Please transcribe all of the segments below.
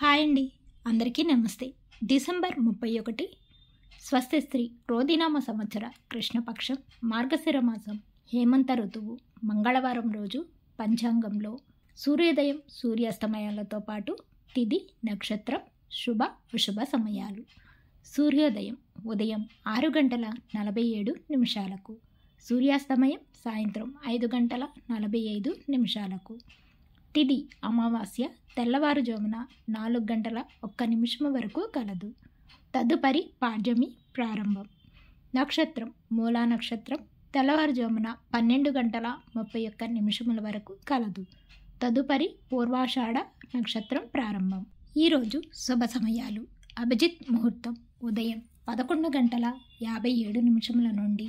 Hi అండి, అందరికీ నమస్తే. డిసెంబర్ 31 స్వస్తి స్త్రీ క్రోధినామ సంవత్సర కృష్ణపక్షం మార్గశిర మాసం హేమంత ఋతువు మంగళవారం రోజు పంచాంగంలో సూర్యోదయం సూర్యాస్తమయాలతో పాటు తిథి నక్షత్రం శుభ అశుభ సమయాలు. సూర్యోదయం ఉదయం 6:47 సూర్యాస్తమయం సాయంత్రం 5:45 తిథి అమావాస్య తెల్లవారుజామున 4:01 వరకు కలదు. తదుపరి పాడ్యమి ప్రారంభం. నక్షత్రం మూలా నక్షత్రం తెల్లవారుజామున 12:31 వరకు కలదు. తదుపరి పూర్వాషాఢ నక్షత్రం ప్రారంభం. ఈరోజు శుభ సమయాలు. అభిజిత్ ముహూర్తం ఉదయం 11:57 నుండి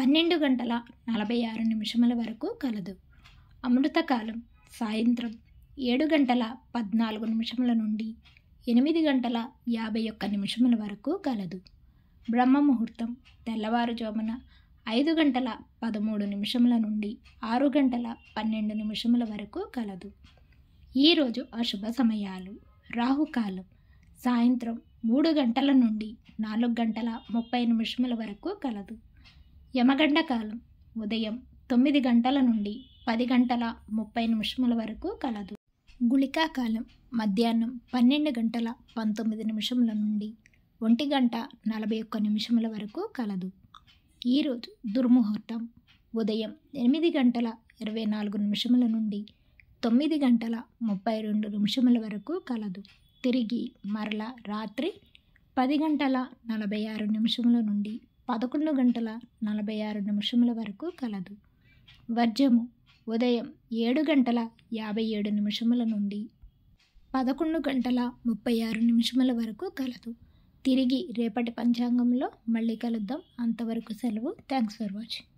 12:46 వరకు కలదు. అమృతకాలం సాయంత్రం 7:14 నుండి 8:51 వరకు కలదు. బ్రహ్మ ముహూర్తం తెల్లవారుజామున 5:13 నుండి 6:12 వరకు కలదు. ఈరోజు అశుభ సమయాలు. రాహుకాలం సాయంత్రం 3 గంటల నుండి 4:30 వరకు కలదు. యమగండ కాలం ఉదయం 9 గంటల నుండి 10:30 వరకు కలదు. గుళికా కాలం మధ్యాహ్నం 12:19 నుండి 1:41 వరకు కలదు. ఈరోజు దుర్ముహూర్తం ఉదయం 8:24 నుండి 9:32 వరకు కలదు. తిరిగి మరలా రాత్రి 10:46 నుండి 11:46 వరకు కలదు. వర్జము ఉదయం 7:57 నుండి 11:36 వరకు కలదు. తిరిగి రేపటి పంచాంగంలో మళ్ళీ కలుద్దాం. అంతవరకు సెలవు. Thanks for watching.